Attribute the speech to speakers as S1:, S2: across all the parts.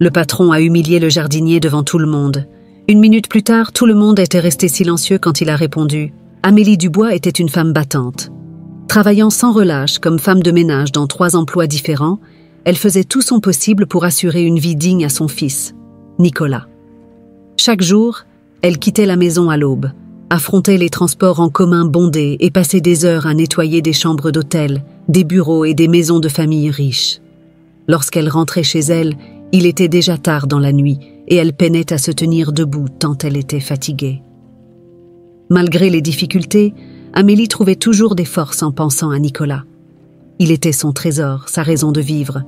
S1: Le patron a humilié le jardinier devant tout le monde. 1 minute plus tard, tout le monde était resté silencieux quand il a répondu. Amélie Dubois était une femme battante. Travaillant sans relâche comme femme de ménage dans 3 emplois différents, elle faisait tout son possible pour assurer une vie digne à son fils, Nicolas. Chaque jour, elle quittait la maison à l'aube, affrontait les transports en commun bondés et passait des heures à nettoyer des chambres d'hôtel, des bureaux et des maisons de famille riches. Lorsqu'elle rentrait chez elle, il était déjà tard dans la nuit et elle peinait à se tenir debout tant elle était fatiguée. Malgré les difficultés, Amélie trouvait toujours des forces en pensant à Nicolas. Il était son trésor, sa raison de vivre.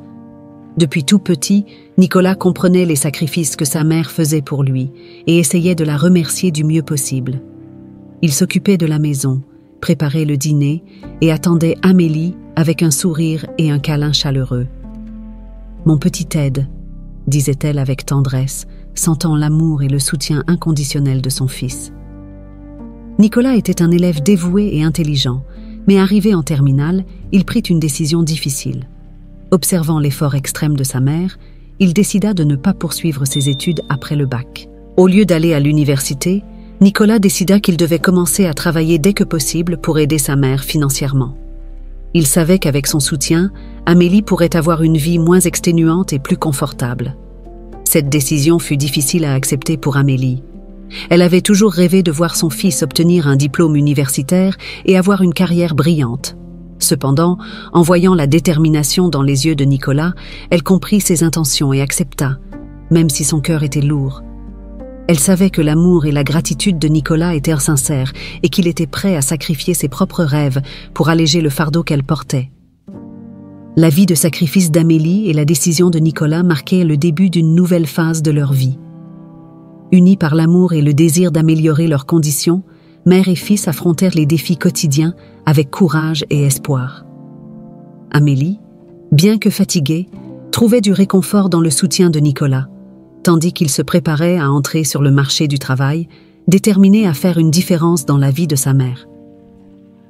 S1: Depuis tout petit, Nicolas comprenait les sacrifices que sa mère faisait pour lui et essayait de la remercier du mieux possible. Il s'occupait de la maison, préparait le dîner et attendait Amélie avec un sourire et un câlin chaleureux. « Mon petit Ted », disait-elle avec tendresse, sentant l'amour et le soutien inconditionnel de son fils. Nicolas était un élève dévoué et intelligent, mais arrivé en terminale, il prit une décision difficile. Observant l'effort extrême de sa mère, il décida de ne pas poursuivre ses études après le bac. Au lieu d'aller à l'université, Nicolas décida qu'il devait commencer à travailler dès que possible pour aider sa mère financièrement. Il savait qu'avec son soutien, Amélie pourrait avoir une vie moins exténuante et plus confortable. Cette décision fut difficile à accepter pour Amélie. Elle avait toujours rêvé de voir son fils obtenir un diplôme universitaire et avoir une carrière brillante. Cependant, en voyant la détermination dans les yeux de Nicolas, elle comprit ses intentions et accepta, même si son cœur était lourd. Elle savait que l'amour et la gratitude de Nicolas étaient sincères et qu'il était prêt à sacrifier ses propres rêves pour alléger le fardeau qu'elle portait. La vie de sacrifice d'Amélie et la décision de Nicolas marquaient le début d'une nouvelle phase de leur vie. Unis par l'amour et le désir d'améliorer leurs conditions, mère et fils affrontèrent les défis quotidiens avec courage et espoir. Amélie, bien que fatiguée, trouvait du réconfort dans le soutien de Nicolas, tandis qu'il se préparait à entrer sur le marché du travail, déterminé à faire une différence dans la vie de sa mère.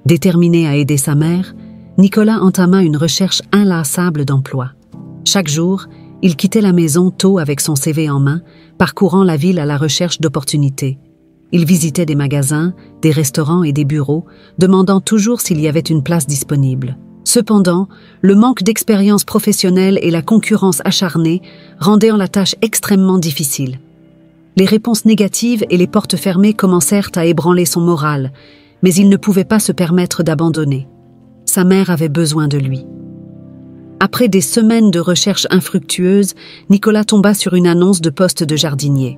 S1: Déterminé à aider sa mère, Nicolas entama une recherche inlassable d'emploi. Chaque jour, il quittait la maison tôt avec son CV en main, parcourant la ville à la recherche d'opportunités. Il visitait des magasins, des restaurants et des bureaux, demandant toujours s'il y avait une place disponible. Cependant, le manque d'expérience professionnelle et la concurrence acharnée rendaient la tâche extrêmement difficile. Les réponses négatives et les portes fermées commencèrent à ébranler son moral, mais il ne pouvait pas se permettre d'abandonner. Sa mère avait besoin de lui. Après des semaines de recherches infructueuses, Nicolas tomba sur une annonce de poste de jardinier.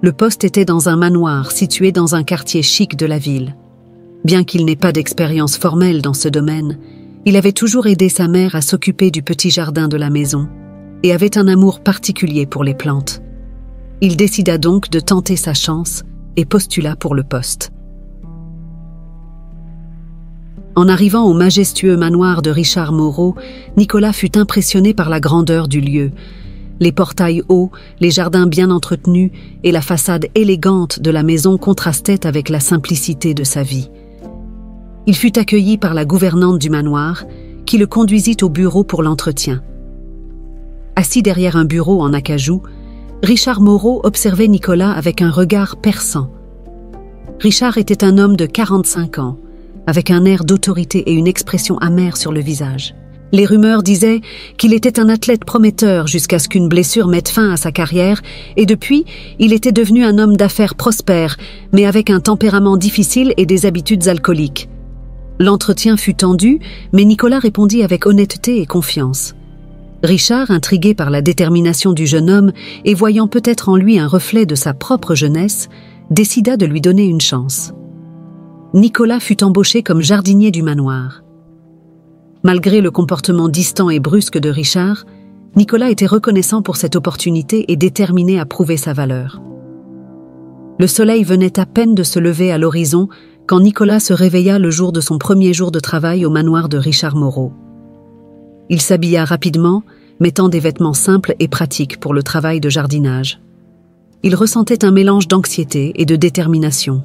S1: Le poste était dans un manoir situé dans un quartier chic de la ville. Bien qu'il n'ait pas d'expérience formelle dans ce domaine, il avait toujours aidé sa mère à s'occuper du petit jardin de la maison et avait un amour particulier pour les plantes. Il décida donc de tenter sa chance et postula pour le poste. En arrivant au majestueux manoir de Richard Moreau, Nicolas fut impressionné par la grandeur du lieu. Les portails hauts, les jardins bien entretenus et la façade élégante de la maison contrastaient avec la simplicité de sa vie. Il fut accueilli par la gouvernante du manoir, qui le conduisit au bureau pour l'entretien. Assis derrière un bureau en acajou, Richard Moreau observait Nicolas avec un regard perçant. Richard était un homme de 45 ans, avec un air d'autorité et une expression amère sur le visage. Les rumeurs disaient qu'il était un athlète prometteur jusqu'à ce qu'une blessure mette fin à sa carrière, et depuis, il était devenu un homme d'affaires prospère, mais avec un tempérament difficile et des habitudes alcooliques. L'entretien fut tendu, mais Nicolas répondit avec honnêteté et confiance. Richard, intrigué par la détermination du jeune homme et voyant peut-être en lui un reflet de sa propre jeunesse, décida de lui donner une chance. Nicolas fut embauché comme jardinier du manoir. Malgré le comportement distant et brusque de Richard, Nicolas était reconnaissant pour cette opportunité et déterminé à prouver sa valeur. Le soleil venait à peine de se lever à l'horizon quand Nicolas se réveilla le jour de son premier jour de travail au manoir de Richard Moreau. Il s'habilla rapidement, mettant des vêtements simples et pratiques pour le travail de jardinage. Il ressentait un mélange d'anxiété et de détermination.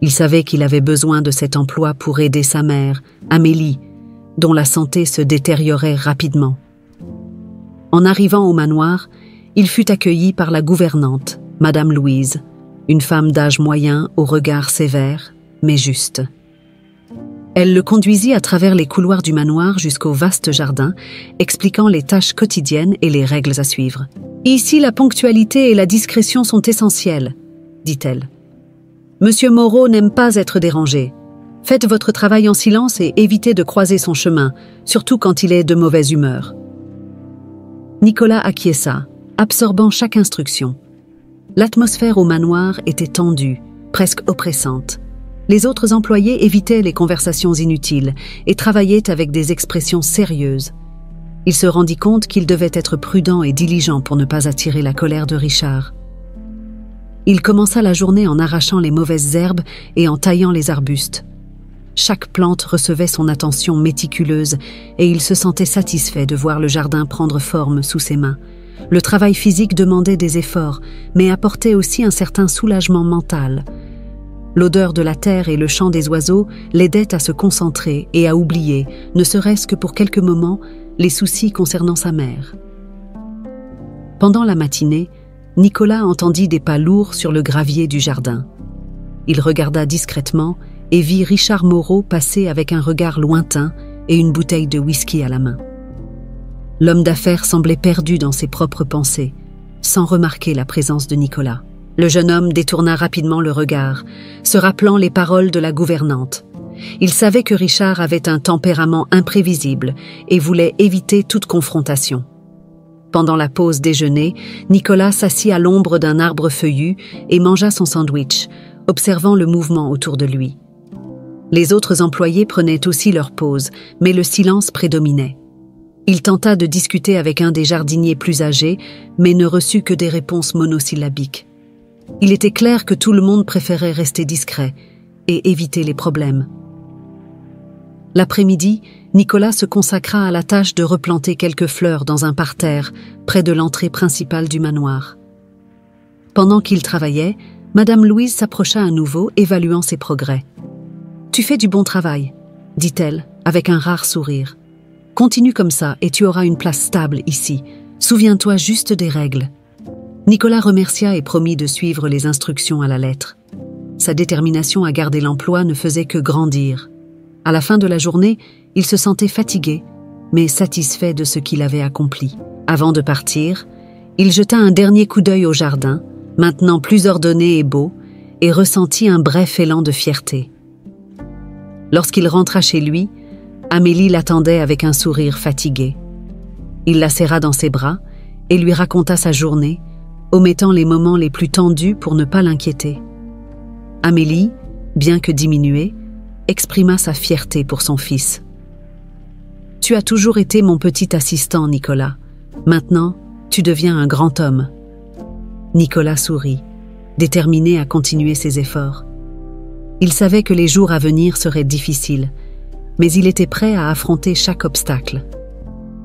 S1: Il savait qu'il avait besoin de cet emploi pour aider sa mère, Amélie, dont la santé se détériorait rapidement. En arrivant au manoir, il fut accueilli par la gouvernante, Madame Louise, une femme d'âge moyen au regard sévère, mais juste. Elle le conduisit à travers les couloirs du manoir jusqu'au vaste jardin, expliquant les tâches quotidiennes et les règles à suivre. « Ici, la ponctualité et la discrétion sont essentielles, » dit-elle. « Monsieur Moreau n'aime pas être dérangé. Faites votre travail en silence et évitez de croiser son chemin, surtout quand il est de mauvaise humeur. » Nicolas acquiesça, absorbant chaque instruction. L'atmosphère au manoir était tendue, presque oppressante. Les autres employés évitaient les conversations inutiles et travaillaient avec des expressions sérieuses. Il se rendit compte qu'il devait être prudent et diligent pour ne pas attirer la colère de Richard. Il commença la journée en arrachant les mauvaises herbes et en taillant les arbustes. Chaque plante recevait son attention méticuleuse et il se sentait satisfait de voir le jardin prendre forme sous ses mains. Le travail physique demandait des efforts, mais apportait aussi un certain soulagement mental. L'odeur de la terre et le chant des oiseaux l'aidaient à se concentrer et à oublier, ne serait-ce que pour quelques moments, les soucis concernant sa mère. Pendant la matinée, Nicolas entendit des pas lourds sur le gravier du jardin. Il regarda discrètement et vit Richard Moreau passer avec un regard lointain et une bouteille de whisky à la main. L'homme d'affaires semblait perdu dans ses propres pensées, sans remarquer la présence de Nicolas. Le jeune homme détourna rapidement le regard, se rappelant les paroles de la gouvernante. Il savait que Richard avait un tempérament imprévisible et voulait éviter toute confrontation. Pendant la pause déjeuner, Nicolas s'assit à l'ombre d'un arbre feuillu et mangea son sandwich, observant le mouvement autour de lui. Les autres employés prenaient aussi leur pause, mais le silence prédominait. Il tenta de discuter avec un des jardiniers plus âgés, mais ne reçut que des réponses monosyllabiques. Il était clair que tout le monde préférait rester discret et éviter les problèmes. L'après-midi, Nicolas se consacra à la tâche de replanter quelques fleurs dans un parterre près de l'entrée principale du manoir. Pendant qu'il travaillait, Madame Louise s'approcha à nouveau, évaluant ses progrès. « Tu fais du bon travail, » dit-elle, avec un rare sourire. « Continue comme ça et tu auras une place stable ici. Souviens-toi juste des règles. » Nicolas remercia et promit de suivre les instructions à la lettre. Sa détermination à garder l'emploi ne faisait que grandir. À la fin de la journée, il se sentait fatigué, mais satisfait de ce qu'il avait accompli. Avant de partir, il jeta un dernier coup d'œil au jardin, maintenant plus ordonné et beau, et ressentit un bref élan de fierté. Lorsqu'il rentra chez lui, Amélie l'attendait avec un sourire fatigué. Il la serra dans ses bras et lui raconta sa journée, omettant les moments les plus tendus pour ne pas l'inquiéter. Amélie, bien que diminuée, exprima sa fierté pour son fils. « Tu as toujours été mon petit assistant, Nicolas. Maintenant, tu deviens un grand homme. » Nicolas sourit, déterminé à continuer ses efforts. Il savait que les jours à venir seraient difficiles, mais il était prêt à affronter chaque obstacle.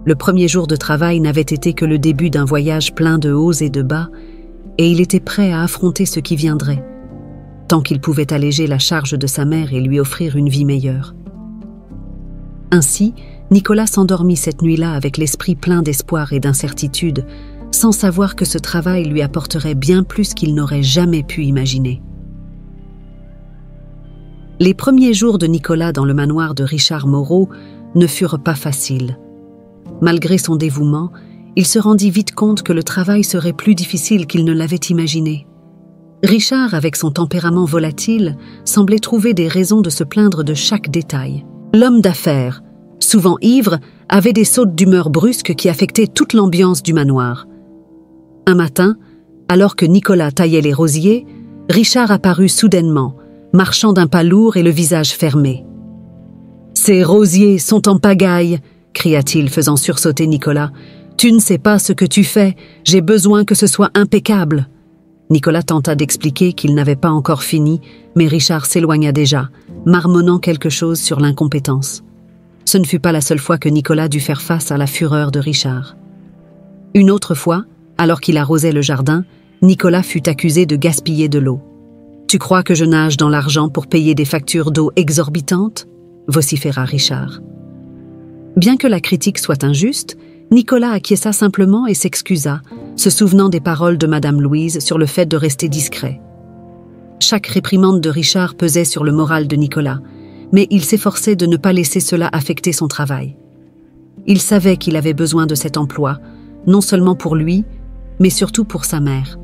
S1: Le premier jour de travail n'avait été que le début d'un voyage plein de hauts et de bas, et il était prêt à affronter ce qui viendrait, tant qu'il pouvait alléger la charge de sa mère et lui offrir une vie meilleure. Ainsi, Nicolas s'endormit cette nuit-là avec l'esprit plein d'espoir et d'incertitude, sans savoir que ce travail lui apporterait bien plus qu'il n'aurait jamais pu imaginer. Les premiers jours de Nicolas dans le manoir de Richard Moreau ne furent pas faciles. Malgré son dévouement, il se rendit vite compte que le travail serait plus difficile qu'il ne l'avait imaginé. Richard, avec son tempérament volatile, semblait trouver des raisons de se plaindre de chaque détail. L'homme d'affaires, souvent ivre, avait des sautes d'humeur brusques qui affectaient toute l'ambiance du manoir. Un matin, alors que Nicolas taillait les rosiers, Richard apparut soudainement, marchant d'un pas lourd et le visage fermé. « Ces rosiers sont en pagaille !» cria-t-il, faisant sursauter Nicolas. « Tu ne sais pas ce que tu fais, j'ai besoin que ce soit impeccable !» Nicolas tenta d'expliquer qu'il n'avait pas encore fini, mais Richard s'éloigna déjà, marmonnant quelque chose sur l'incompétence. Ce ne fut pas la seule fois que Nicolas dut faire face à la fureur de Richard. Une autre fois, alors qu'il arrosait le jardin, Nicolas fut accusé de gaspiller de l'eau. « Tu crois que je nage dans l'argent pour payer des factures d'eau exorbitantes ?» vociféra Richard. Bien que la critique soit injuste, Nicolas acquiesça simplement et s'excusa, se souvenant des paroles de Madame Louise sur le fait de rester discret. Chaque réprimande de Richard pesait sur le moral de Nicolas, mais il s'efforçait de ne pas laisser cela affecter son travail. Il savait qu'il avait besoin de cet emploi, non seulement pour lui, mais surtout pour sa mère.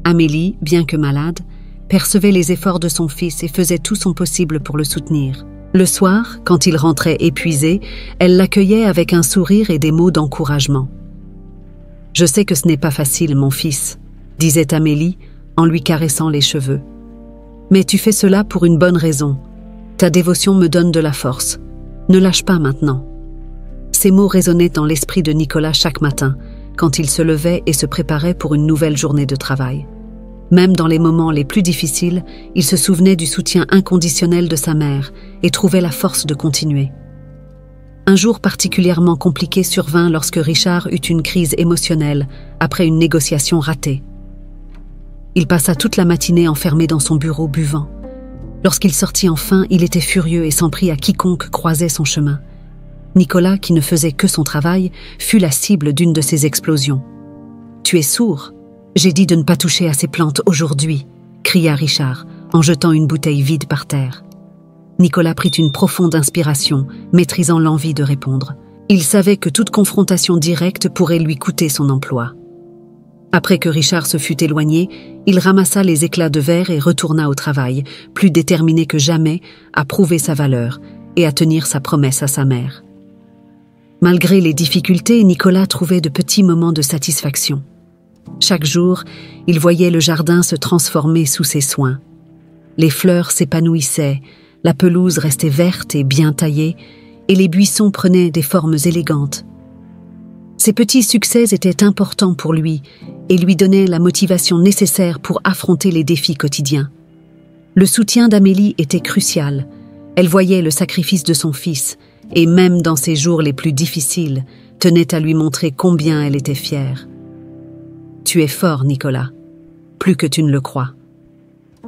S1: Amélie, bien que malade, percevait les efforts de son fils et faisait tout son possible pour le soutenir. Le soir, quand il rentrait épuisé, elle l'accueillait avec un sourire et des mots d'encouragement. « Je sais que ce n'est pas facile, mon fils, » disait Amélie en lui caressant les cheveux. « Mais tu fais cela pour une bonne raison. Ta dévotion me donne de la force. Ne lâche pas maintenant. » Ces mots résonnaient dans l'esprit de Nicolas chaque matin, quand il se levait et se préparait pour une nouvelle journée de travail. Même dans les moments les plus difficiles, il se souvenait du soutien inconditionnel de sa mère et trouvait la force de continuer. Un jour particulièrement compliqué survint lorsque Richard eut une crise émotionnelle après une négociation ratée. Il passa toute la matinée enfermé dans son bureau buvant. Lorsqu'il sortit enfin, il était furieux et s'en prit à quiconque croisait son chemin. Nicolas, qui ne faisait que son travail, fut la cible d'une de ces explosions. « Tu es sourd ? J'ai dit de ne pas toucher à ces plantes aujourd'hui !» cria Richard, en jetant une bouteille vide par terre. Nicolas prit une profonde inspiration, maîtrisant l'envie de répondre. Il savait que toute confrontation directe pourrait lui coûter son emploi. Après que Richard se fut éloigné, il ramassa les éclats de verre et retourna au travail, plus déterminé que jamais à prouver sa valeur et à tenir sa promesse à sa mère. Malgré les difficultés, Nicolas trouvait de petits moments de satisfaction. Chaque jour, il voyait le jardin se transformer sous ses soins. Les fleurs s'épanouissaient, la pelouse restait verte et bien taillée, et les buissons prenaient des formes élégantes. Ces petits succès étaient importants pour lui et lui donnaient la motivation nécessaire pour affronter les défis quotidiens. Le soutien d'Amélie était crucial. Elle voyait le sacrifice de son fils et même dans ses jours les plus difficiles, tenait à lui montrer combien elle était fière. « Tu es fort, Nicolas, plus que tu ne le crois.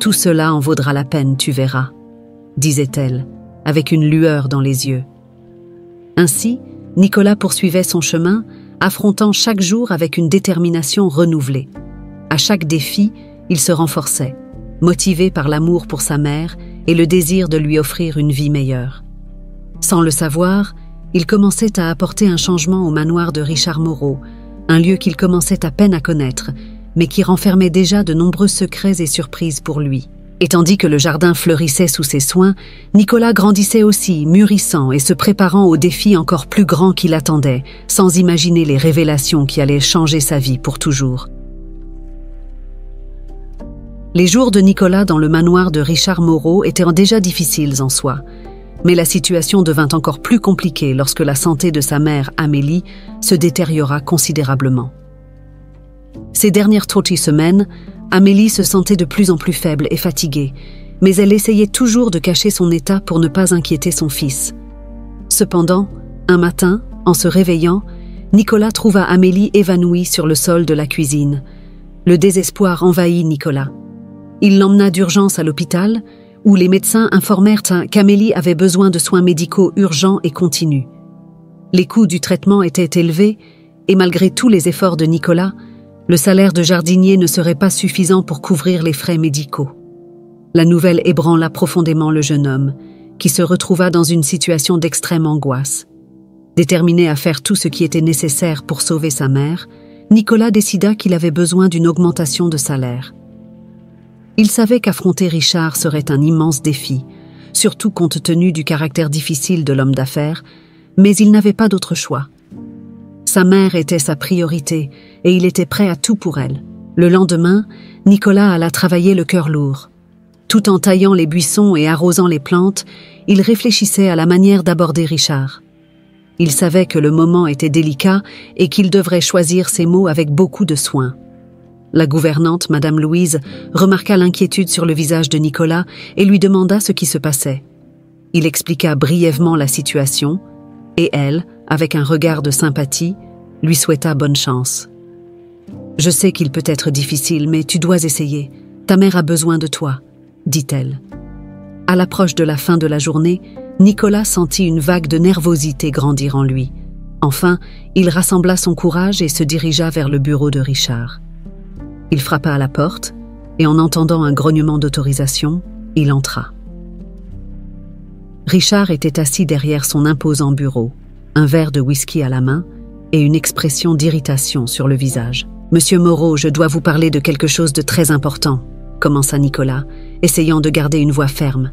S1: Tout cela en vaudra la peine, tu verras, » disait-elle, avec une lueur dans les yeux. Ainsi, Nicolas poursuivait son chemin, affrontant chaque jour avec une détermination renouvelée. À chaque défi, il se renforçait, motivé par l'amour pour sa mère et le désir de lui offrir une vie meilleure. Sans le savoir, il commençait à apporter un changement au manoir de Richard Moreau, un lieu qu'il commençait à peine à connaître, mais qui renfermait déjà de nombreux secrets et surprises pour lui. Et tandis que le jardin fleurissait sous ses soins, Nicolas grandissait aussi, mûrissant et se préparant aux défis encore plus grands qui l'attendaient, sans imaginer les révélations qui allaient changer sa vie pour toujours. Les jours de Nicolas dans le manoir de Richard Moreau étaient déjà difficiles en soi, mais la situation devint encore plus compliquée lorsque la santé de sa mère, Amélie, se détériora considérablement. Ces dernières 30 semaines, Amélie se sentait de plus en plus faible et fatiguée, mais elle essayait toujours de cacher son état pour ne pas inquiéter son fils. Cependant, un matin, en se réveillant, Nicolas trouva Amélie évanouie sur le sol de la cuisine. Le désespoir envahit Nicolas. Il l'emmena d'urgence à l'hôpital, où les médecins informèrent qu'Amélie avait besoin de soins médicaux urgents et continus. Les coûts du traitement étaient élevés, et malgré tous les efforts de Nicolas, le salaire de jardinier ne serait pas suffisant pour couvrir les frais médicaux. La nouvelle ébranla profondément le jeune homme, qui se retrouva dans une situation d'extrême angoisse. Déterminé à faire tout ce qui était nécessaire pour sauver sa mère, Nicolas décida qu'il avait besoin d'une augmentation de salaire. Il savait qu'affronter Richard serait un immense défi, surtout compte tenu du caractère difficile de l'homme d'affaires, mais il n'avait pas d'autre choix. Sa mère était sa priorité et il était prêt à tout pour elle. Le lendemain, Nicolas alla travailler le cœur lourd. Tout en taillant les buissons et arrosant les plantes, il réfléchissait à la manière d'aborder Richard. Il savait que le moment était délicat et qu'il devrait choisir ses mots avec beaucoup de soin. La gouvernante, Madame Louise, remarqua l'inquiétude sur le visage de Nicolas et lui demanda ce qui se passait. Il expliqua brièvement la situation et elle, avec un regard de sympathie, lui souhaita bonne chance. « Je sais qu'il peut être difficile, mais tu dois essayer. Ta mère a besoin de toi, » dit-elle. À l'approche de la fin de la journée, Nicolas sentit une vague de nervosité grandir en lui. Enfin, il rassembla son courage et se dirigea vers le bureau de Richard. Il frappa à la porte, et en entendant un grognement d'autorisation, il entra. Richard était assis derrière son imposant bureau, un verre de whisky à la main et une expression d'irritation sur le visage. « Monsieur Moreau, je dois vous parler de quelque chose de très important », commença Nicolas, essayant de garder une voix ferme.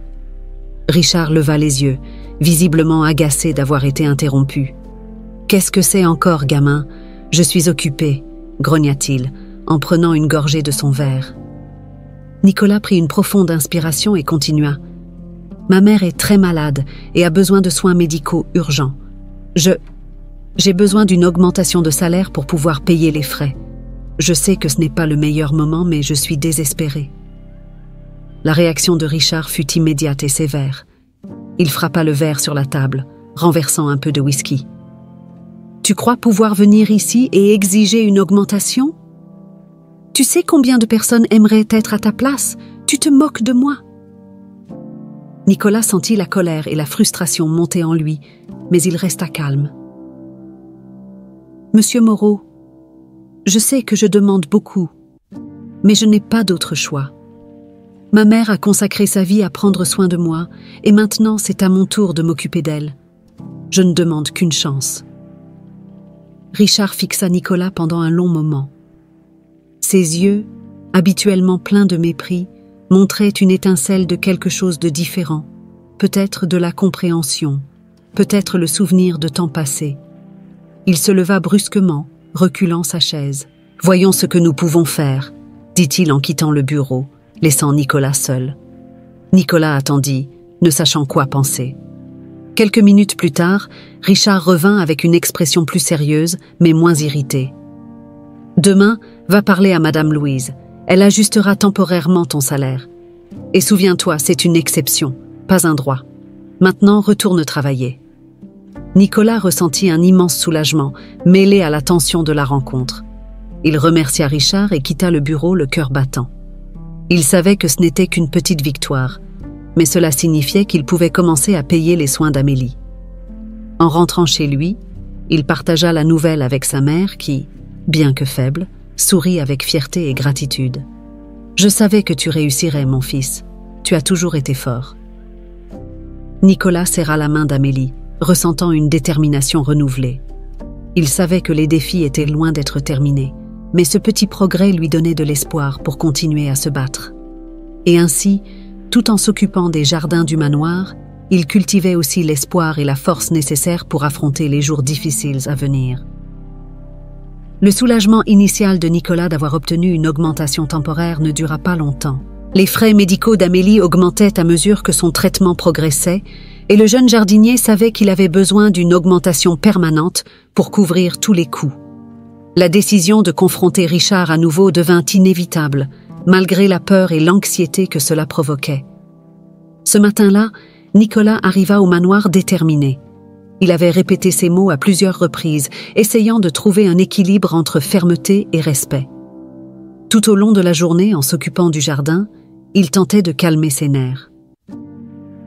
S1: Richard leva les yeux, visiblement agacé d'avoir été interrompu. « Qu'est-ce que c'est encore, gamin? Je suis occupé, » grogna-t-il, en prenant une gorgée de son verre. Nicolas prit une profonde inspiration et continua. « Ma mère est très malade et a besoin de soins médicaux urgents. J'ai besoin d'une augmentation de salaire pour pouvoir payer les frais. Je sais que ce n'est pas le meilleur moment, mais je suis désespéré. » La réaction de Richard fut immédiate et sévère. Il frappa le verre sur la table, renversant un peu de whisky. « Tu crois pouvoir venir ici et exiger une augmentation ? Tu sais combien de personnes aimeraient être à ta place? Tu te moques de moi !» Nicolas sentit la colère et la frustration monter en lui, mais il resta calme. « Monsieur Moreau, je sais que je demande beaucoup, mais je n'ai pas d'autre choix. Ma mère a consacré sa vie à prendre soin de moi, et maintenant c'est à mon tour de m'occuper d'elle. Je ne demande qu'une chance. » Richard fixa Nicolas pendant un long moment. Ses yeux, habituellement pleins de mépris, montraient une étincelle de quelque chose de différent, peut-être de la compréhension, peut-être le souvenir de temps passé. Il se leva brusquement, reculant sa chaise. « Voyons ce que nous pouvons faire, » dit-il en quittant le bureau, laissant Nicolas seul. Nicolas attendit, ne sachant quoi penser. Quelques minutes plus tard, Richard revint avec une expression plus sérieuse, mais moins irritée. « Demain, va parler à Madame Louise. Elle ajustera temporairement ton salaire. Et souviens-toi, c'est une exception, pas un droit. Maintenant, retourne travailler. » Nicolas ressentit un immense soulagement, mêlé à la tension de la rencontre. Il remercia Richard et quitta le bureau le cœur battant. Il savait que ce n'était qu'une petite victoire, mais cela signifiait qu'il pouvait commencer à payer les soins d'Amélie. En rentrant chez lui, il partagea la nouvelle avec sa mère qui, bien que faible, sourit avec fierté et gratitude. « Je savais que tu réussirais, mon fils. Tu as toujours été fort. » Nicolas serra la main d'Amélie, ressentant une détermination renouvelée. Il savait que les défis étaient loin d'être terminés, mais ce petit progrès lui donnait de l'espoir pour continuer à se battre. Et ainsi, tout en s'occupant des jardins du manoir, il cultivait aussi l'espoir et la force nécessaires pour affronter les jours difficiles à venir. Le soulagement initial de Nicolas d'avoir obtenu une augmentation temporaire ne dura pas longtemps. Les frais médicaux d'Amélie augmentaient à mesure que son traitement progressait, et le jeune jardinier savait qu'il avait besoin d'une augmentation permanente pour couvrir tous les coûts. La décision de confronter Richard à nouveau devint inévitable, malgré la peur et l'anxiété que cela provoquait. Ce matin-là, Nicolas arriva au manoir déterminé. Il avait répété ces mots à plusieurs reprises, essayant de trouver un équilibre entre fermeté et respect. Tout au long de la journée, en s'occupant du jardin, il tentait de calmer ses nerfs.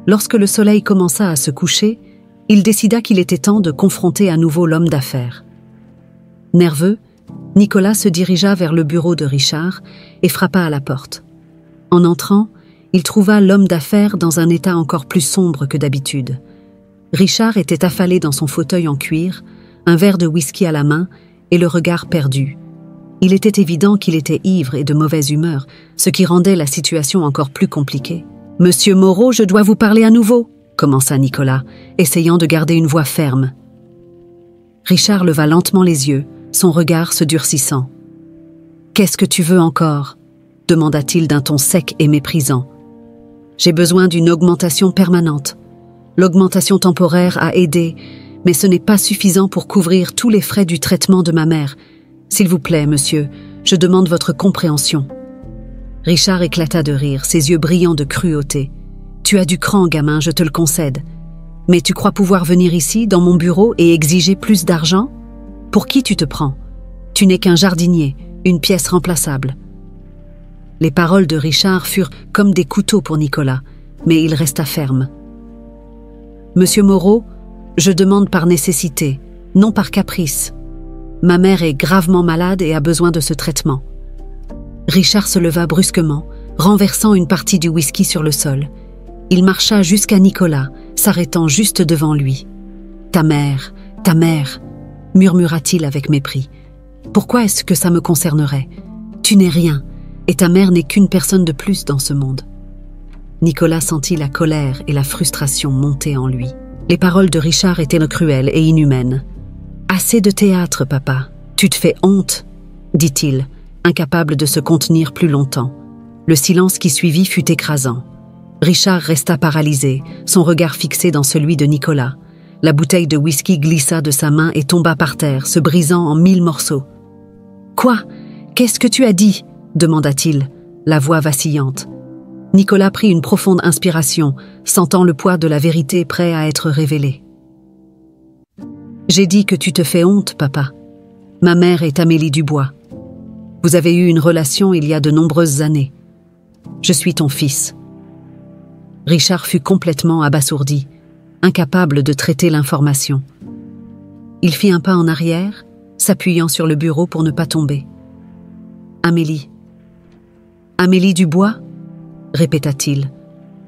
S1: Lorsque le soleil commença à se coucher, il décida qu'il était temps de confronter à nouveau l'homme d'affaires. Nerveux, Nicolas se dirigea vers le bureau de Richard et frappa à la porte. En entrant, il trouva l'homme d'affaires dans un état encore plus sombre que d'habitude. Richard était affalé dans son fauteuil en cuir, un verre de whisky à la main et le regard perdu. Il était évident qu'il était ivre et de mauvaise humeur, ce qui rendait la situation encore plus compliquée. « Monsieur Moreau, je dois vous parler à nouveau », commença Nicolas, essayant de garder une voix ferme. Richard leva lentement les yeux, son regard se durcissant. « Qu'est-ce que tu veux encore ?» demanda-t-il d'un ton sec et méprisant. « J'ai besoin d'une augmentation permanente. L'augmentation temporaire a aidé, mais ce n'est pas suffisant pour couvrir tous les frais du traitement de ma mère. S'il vous plaît, monsieur, je demande votre compréhension. » Richard éclata de rire, ses yeux brillants de cruauté. « Tu as du cran, gamin, je te le concède. Mais tu crois pouvoir venir ici, dans mon bureau, et exiger plus d'argent ? Pour qui tu te prends ? Tu n'es qu'un jardinier, une pièce remplaçable. » Les paroles de Richard furent comme des couteaux pour Nicolas, mais il resta ferme. « Monsieur Moreau, je demande par nécessité, non par caprice. Ma mère est gravement malade et a besoin de ce traitement. » Richard se leva brusquement, renversant une partie du whisky sur le sol. Il marcha jusqu'à Nicolas, s'arrêtant juste devant lui. « Ta mère, murmura-t-il avec mépris. « Pourquoi est-ce que ça me concernerait? Tu n'es rien, et ta mère n'est qu'une personne de plus dans ce monde. » Nicolas sentit la colère et la frustration monter en lui. Les paroles de Richard étaient cruelles et inhumaines. « Assez de théâtre, papa. Tu te fais honte, » dit-il, incapable de se contenir plus longtemps. Le silence qui suivit fut écrasant. Richard resta paralysé, son regard fixé dans celui de Nicolas. La bouteille de whisky glissa de sa main et tomba par terre, se brisant en 1000 morceaux. « Quoi? Qu'est-ce que tu as dit ?» demanda-t-il, la voix vacillante. Nicolas prit une profonde inspiration, sentant le poids de la vérité prêt à être révélé. « J'ai dit que tu te fais honte, papa. Ma mère est Amélie Dubois. Vous avez eu une relation il y a de nombreuses années. Je suis ton fils. » Richard fut complètement abasourdi, incapable de traiter l'information. Il fit un pas en arrière, s'appuyant sur le bureau pour ne pas tomber. « Amélie. Amélie Dubois ?» répéta-t-il,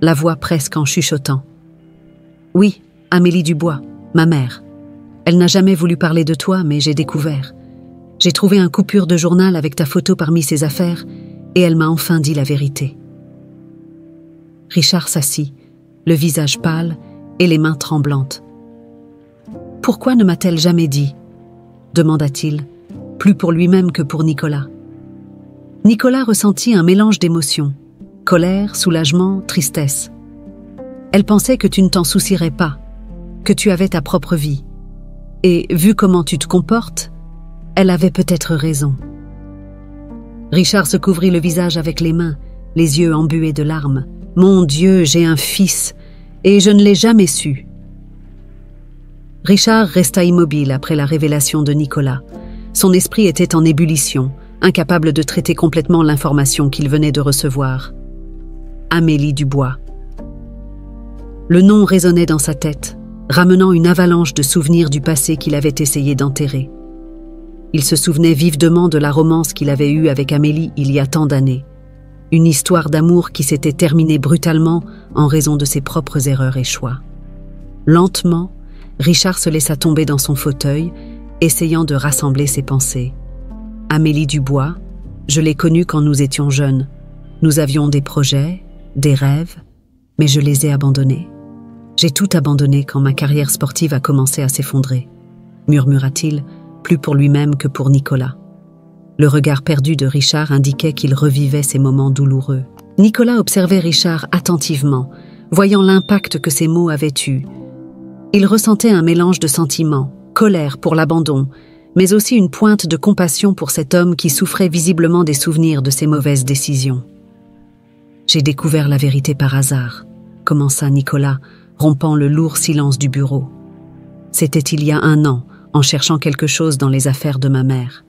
S1: la voix presque en chuchotant. « Oui, Amélie Dubois, ma mère. Elle n'a jamais voulu parler de toi, mais j'ai découvert. J'ai trouvé un coupure de journal avec ta photo parmi ses affaires, et elle m'a enfin dit la vérité. » Richard s'assit, le visage pâle et les mains tremblantes. « Pourquoi ne m'a-t-elle jamais dit ?» demanda-t-il, plus pour lui-même que pour Nicolas. Nicolas ressentit un mélange d'émotions, colère, soulagement, tristesse. Elle pensait que tu ne t'en soucierais pas, que tu avais ta propre vie. Et, vu comment tu te comportes, elle avait peut-être raison. Richard se couvrit le visage avec les mains, les yeux embués de larmes. « Mon Dieu, j'ai un fils, et je ne l'ai jamais su. » Richard resta immobile après la révélation de Nicolas. Son esprit était en ébullition, incapable de traiter complètement l'information qu'il venait de recevoir. Amélie Dubois. Le nom résonnait dans sa tête, ramenant une avalanche de souvenirs du passé qu'il avait essayé d'enterrer. Il se souvenait vivement de la romance qu'il avait eue avec Amélie il y a tant d'années. Une histoire d'amour qui s'était terminée brutalement en raison de ses propres erreurs et choix. Lentement, Richard se laissa tomber dans son fauteuil, essayant de rassembler ses pensées. Amélie Dubois, je l'ai connue quand nous étions jeunes. Nous avions des projets, des rêves, mais je les ai abandonnés. J'ai tout abandonné quand ma carrière sportive a commencé à s'effondrer, murmura-t-il, plus pour lui-même que pour Nicolas. Le regard perdu de Richard indiquait qu'il revivait ces moments douloureux. Nicolas observait Richard attentivement, voyant l'impact que ces mots avaient eu. Il ressentait un mélange de sentiments, colère pour l'abandon, mais aussi une pointe de compassion pour cet homme qui souffrait visiblement des souvenirs de ses mauvaises décisions. « J'ai découvert la vérité par hasard », commença Nicolas, rompant le lourd silence du bureau. « C'était il y a 1 an, en cherchant quelque chose dans les affaires de ma mère.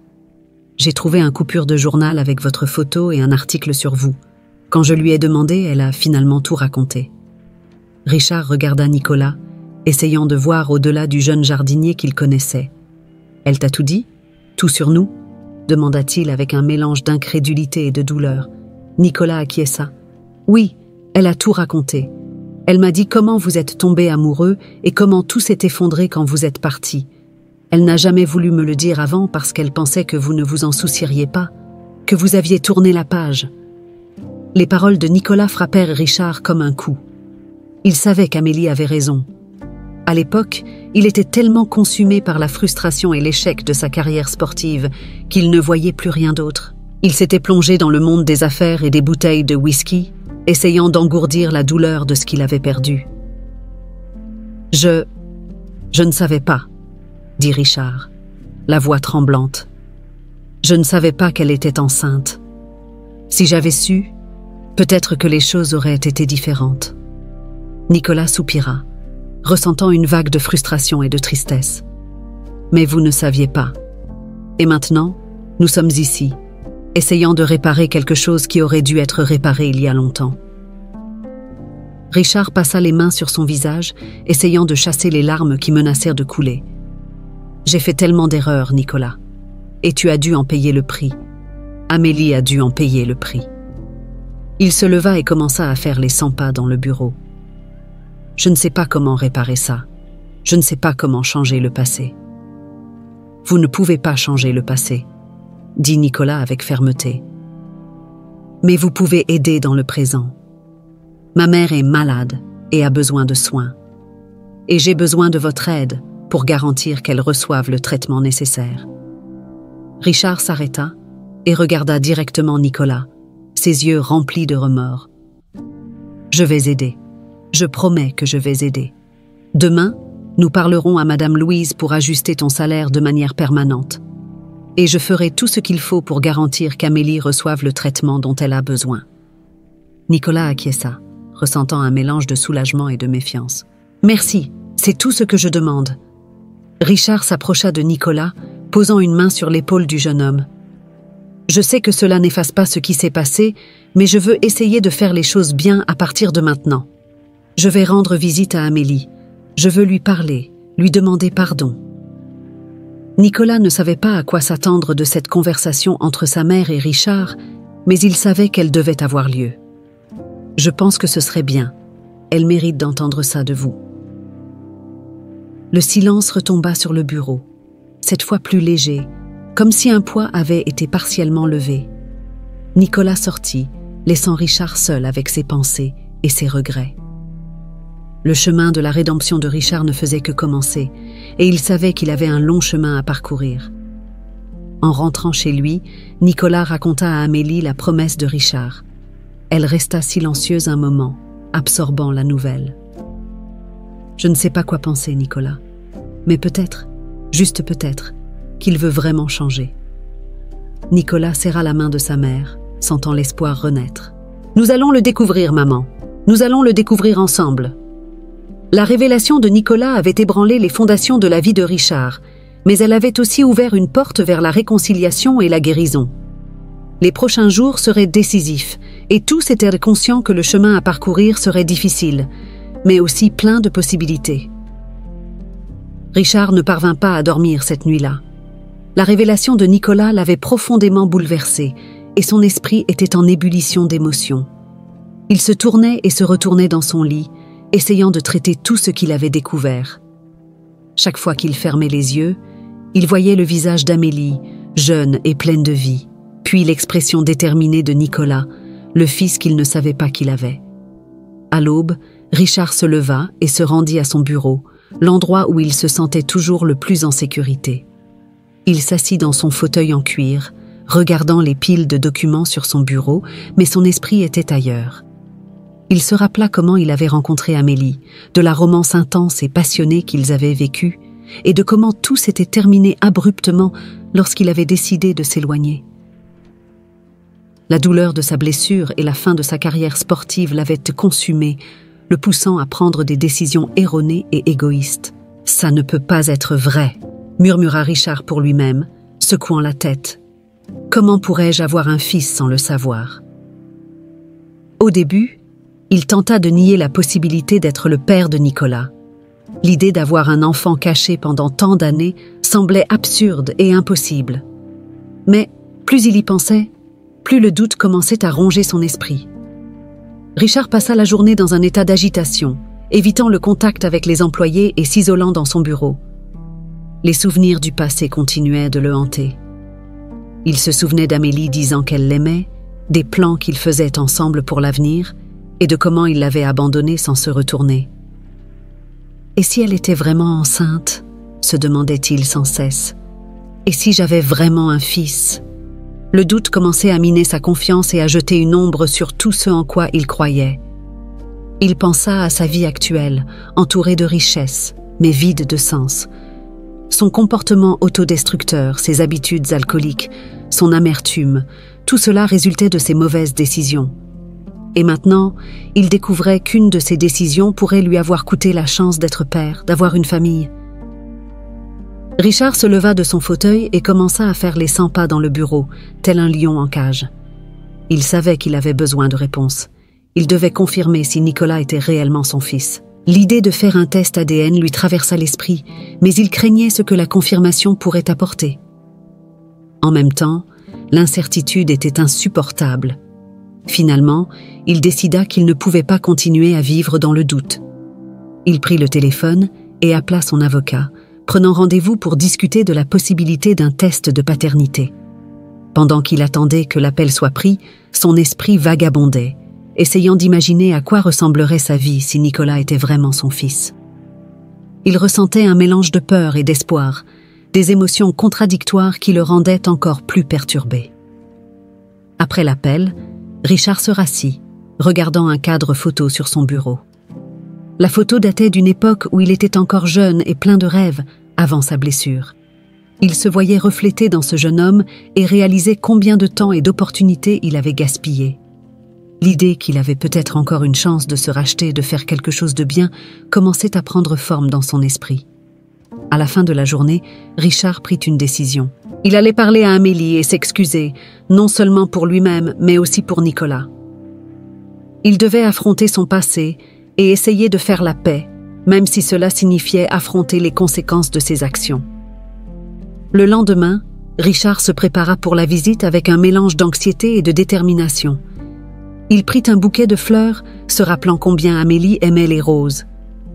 S1: J'ai trouvé un coupure de journal avec votre photo et un article sur vous. Quand je lui ai demandé, elle a finalement tout raconté. » Richard regarda Nicolas, essayant de voir au-delà du jeune jardinier qu'il connaissait. « Elle t'a tout dit? Tout sur nous ?» demanda-t-il avec un mélange d'incrédulité et de douleur. Nicolas acquiesça. « Oui, elle a tout raconté. Elle m'a dit comment vous êtes tombés amoureux et comment tout s'est effondré quand vous êtes partis. Elle n'a jamais voulu me le dire avant parce qu'elle pensait que vous ne vous en soucieriez pas, que vous aviez tourné la page. » Les paroles de Nicolas frappèrent Richard comme un coup. Il savait qu'Amélie avait raison. À l'époque, il était tellement consumé par la frustration et l'échec de sa carrière sportive qu'il ne voyait plus rien d'autre. Il s'était plongé dans le monde des affaires et des bouteilles de whisky, essayant d'engourdir la douleur de ce qu'il avait perdu. « Je ne savais pas, » dit Richard, la voix tremblante. « Je ne savais pas qu'elle était enceinte. Si j'avais su, peut-être que les choses auraient été différentes. » Nicolas soupira, ressentant une vague de frustration et de tristesse. « Mais vous ne saviez pas. Et maintenant, nous sommes ici, essayant de réparer quelque chose qui aurait dû être réparé il y a longtemps. » Richard passa les mains sur son visage, essayant de chasser les larmes qui menacèrent de couler. J'ai fait tellement d'erreurs, Nicolas. Et tu as dû en payer le prix. Amélie a dû en payer le prix. » Il se leva et commença à faire les 100 pas dans le bureau. « Je ne sais pas comment réparer ça. Je ne sais pas comment changer le passé. » « Vous ne pouvez pas changer le passé, » dit Nicolas avec fermeté. « Mais vous pouvez aider dans le présent. Ma mère est malade et a besoin de soins. Et j'ai besoin de votre aide pour garantir qu'elle reçoive le traitement nécessaire. » Richard s'arrêta et regarda directement Nicolas, ses yeux remplis de remords. « Je vais aider. Je promets que je vais aider. Demain, nous parlerons à Madame Louise pour ajuster ton salaire de manière permanente. Et je ferai tout ce qu'il faut pour garantir qu'Amélie reçoive le traitement dont elle a besoin. » Nicolas acquiesça, ressentant un mélange de soulagement et de méfiance. « Merci, c'est tout ce que je demande. » Richard s'approcha de Nicolas, posant une main sur l'épaule du jeune homme. « Je sais que cela n'efface pas ce qui s'est passé, mais je veux essayer de faire les choses bien à partir de maintenant. Je vais rendre visite à Amélie. Je veux lui parler, lui demander pardon. » Nicolas ne savait pas à quoi s'attendre de cette conversation entre sa mère et Richard, mais il savait qu'elle devait avoir lieu. « Je pense que ce serait bien. Elle mérite d'entendre ça de vous. » Le silence retomba sur le bureau, cette fois plus léger, comme si un poids avait été partiellement levé. Nicolas sortit, laissant Richard seul avec ses pensées et ses regrets. Le chemin de la rédemption de Richard ne faisait que commencer, et il savait qu'il avait un long chemin à parcourir. En rentrant chez lui, Nicolas raconta à Amélie la promesse de Richard. Elle resta silencieuse un moment, absorbant la nouvelle. « Je ne sais pas quoi penser, Nicolas, mais peut-être, juste peut-être, qu'il veut vraiment changer. » Nicolas serra la main de sa mère, sentant l'espoir renaître. « Nous allons le découvrir, maman. Nous allons le découvrir ensemble. » La révélation de Nicolas avait ébranlé les fondations de la vie de Richard, mais elle avait aussi ouvert une porte vers la réconciliation et la guérison. Les prochains jours seraient décisifs, et tous étaient conscients que le chemin à parcourir serait difficile, mais aussi plein de possibilités. Richard ne parvint pas à dormir cette nuit-là. La révélation de Nicolas l'avait profondément bouleversé, et son esprit était en ébullition d'émotions. Il se tournait et se retournait dans son lit, essayant de traiter tout ce qu'il avait découvert. Chaque fois qu'il fermait les yeux, il voyait le visage d'Amélie, jeune et pleine de vie, puis l'expression déterminée de Nicolas, le fils qu'il ne savait pas qu'il avait. À l'aube, Richard se leva et se rendit à son bureau, l'endroit où il se sentait toujours le plus en sécurité. Il s'assit dans son fauteuil en cuir, regardant les piles de documents sur son bureau, mais son esprit était ailleurs. Il se rappela comment il avait rencontré Amélie, de la romance intense et passionnée qu'ils avaient vécue, et de comment tout s'était terminé abruptement lorsqu'il avait décidé de s'éloigner. La douleur de sa blessure et la fin de sa carrière sportive l'avaient consumé, le poussant à prendre des décisions erronées et égoïstes. « Ça ne peut pas être vrai », murmura Richard pour lui-même, secouant la tête. « Comment pourrais-je avoir un fils sans le savoir ?» Au début, il tenta de nier la possibilité d'être le père de Nicolas. L'idée d'avoir un enfant caché pendant tant d'années semblait absurde et impossible. Mais plus il y pensait, plus le doute commençait à ronger son esprit. Richard passa la journée dans un état d'agitation, évitant le contact avec les employés et s'isolant dans son bureau. Les souvenirs du passé continuaient de le hanter. Il se souvenait d'Amélie disant qu'elle l'aimait, des plans qu'ils faisaient ensemble pour l'avenir, et de comment il l'avait abandonnée sans se retourner. « Et si elle était vraiment enceinte ?» se demandait-il sans cesse. « Et si j'avais vraiment un fils ?» Le doute commençait à miner sa confiance et à jeter une ombre sur tout ce en quoi il croyait. Il pensa à sa vie actuelle, entourée de richesses, mais vide de sens. Son comportement autodestructeur, ses habitudes alcooliques, son amertume, tout cela résultait de ses mauvaises décisions. Et maintenant, il découvrait qu'une de ses décisions pourrait lui avoir coûté la chance d'être père, d'avoir une famille. Richard se leva de son fauteuil et commença à faire les 100 pas dans le bureau, tel un lion en cage. Il savait qu'il avait besoin de réponses. Il devait confirmer si Nicolas était réellement son fils. L'idée de faire un test ADN lui traversa l'esprit, mais il craignait ce que la confirmation pourrait apporter. En même temps, l'incertitude était insupportable. Finalement, il décida qu'il ne pouvait pas continuer à vivre dans le doute. Il prit le téléphone et appela son avocat, prenant rendez-vous pour discuter de la possibilité d'un test de paternité. Pendant qu'il attendait que l'appel soit pris, son esprit vagabondait, essayant d'imaginer à quoi ressemblerait sa vie si Nicolas était vraiment son fils. Il ressentait un mélange de peur et d'espoir, des émotions contradictoires qui le rendaient encore plus perturbé. Après l'appel, Richard se rassit, regardant un cadre photo sur son bureau. La photo datait d'une époque où il était encore jeune et plein de rêves, avant sa blessure. Il se voyait reflété dans ce jeune homme et réalisait combien de temps et d'opportunités il avait gaspillé. L'idée qu'il avait peut-être encore une chance de se racheter et de faire quelque chose de bien commençait à prendre forme dans son esprit. À la fin de la journée, Richard prit une décision. Il allait parler à Amélie et s'excuser, non seulement pour lui-même, mais aussi pour Nicolas. Il devait affronter son passé et essayer de faire la paix, même si cela signifiait affronter les conséquences de ses actions. Le lendemain, Richard se prépara pour la visite avec un mélange d'anxiété et de détermination. Il prit un bouquet de fleurs, se rappelant combien Amélie aimait les roses.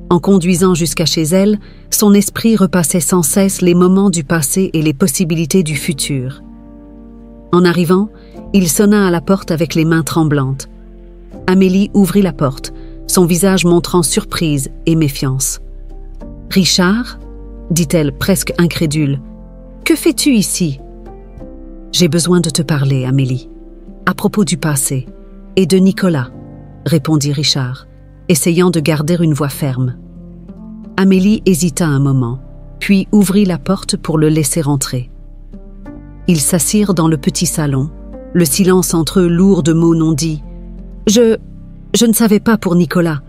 S1: En conduisant jusqu'à chez elle, son esprit repassait sans cesse les moments du passé et les possibilités du futur. En arrivant, il sonna à la porte avec les mains tremblantes. Amélie ouvrit la porte, son visage montrant surprise et méfiance. « Richard ?» dit-elle presque incrédule. « Que fais-tu ici ?»« J'ai besoin de te parler, Amélie, à propos du passé et de Nicolas, » répondit Richard, essayant de garder une voix ferme. Amélie hésita un moment, puis ouvrit la porte pour le laisser entrer. Ils s'assirent dans le petit salon, le silence entre eux lourd de mots non dits. « Je ne savais pas pour Nicolas, »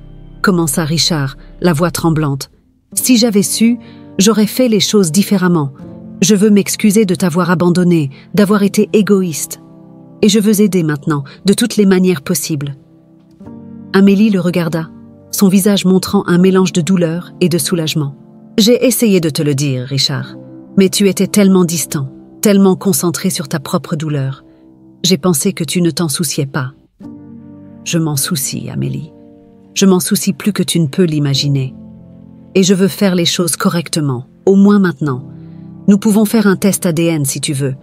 S1: commença Richard, la voix tremblante. « Si j'avais su, j'aurais fait les choses différemment. Je veux m'excuser de t'avoir abandonné, d'avoir été égoïste. Et je veux aider maintenant, de toutes les manières possibles. » Amélie le regarda, son visage montrant un mélange de douleur et de soulagement. « J'ai essayé de te le dire, Richard, mais tu étais tellement distant, tellement concentré sur ta propre douleur. J'ai pensé que tu ne t'en souciais pas. » « Je m'en soucie, Amélie. Je m'en soucie plus que tu ne peux l'imaginer. Et je veux faire les choses correctement, au moins maintenant. Nous pouvons faire un test ADN si tu veux.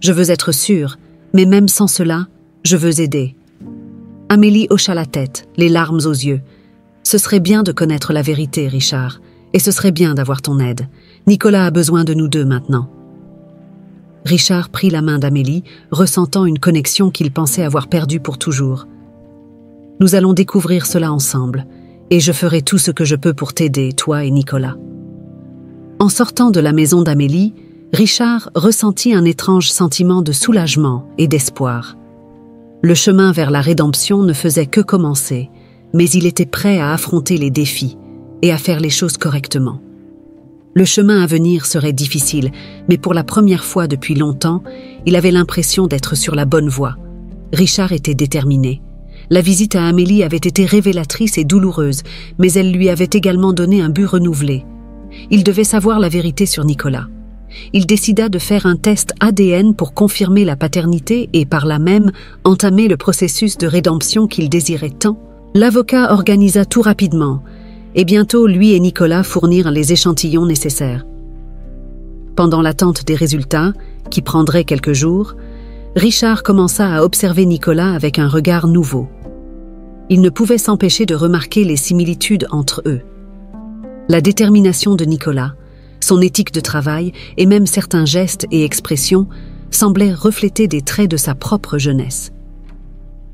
S1: Je veux être sûre, mais même sans cela, je veux aider. » Amélie hocha la tête, les larmes aux yeux. « Ce serait bien de connaître la vérité, Richard, et ce serait bien d'avoir ton aide. Nicolas a besoin de nous deux maintenant. » Richard prit la main d'Amélie, ressentant une connexion qu'il pensait avoir perdue pour toujours. « Nous allons découvrir cela ensemble, et je ferai tout ce que je peux pour t'aider, toi et Nicolas. » En sortant de la maison d'Amélie, Richard ressentit un étrange sentiment de soulagement et d'espoir. Le chemin vers la rédemption ne faisait que commencer, mais il était prêt à affronter les défis et à faire les choses correctement. Le chemin à venir serait difficile, mais pour la première fois depuis longtemps, il avait l'impression d'être sur la bonne voie. Richard était déterminé. La visite à Amélie avait été révélatrice et douloureuse, mais elle lui avait également donné un but renouvelé. Il devait savoir la vérité sur Nicolas. Il décida de faire un test ADN pour confirmer la paternité et par là même entamer le processus de rédemption qu'il désirait tant. L'avocat organisa tout rapidement, et bientôt lui et Nicolas fournirent les échantillons nécessaires. Pendant l'attente des résultats, qui prendrait quelques jours, Richard commença à observer Nicolas avec un regard nouveau. Il ne pouvait s'empêcher de remarquer les similitudes entre eux. La détermination de Nicolas, son éthique de travail et même certains gestes et expressions semblaient refléter des traits de sa propre jeunesse.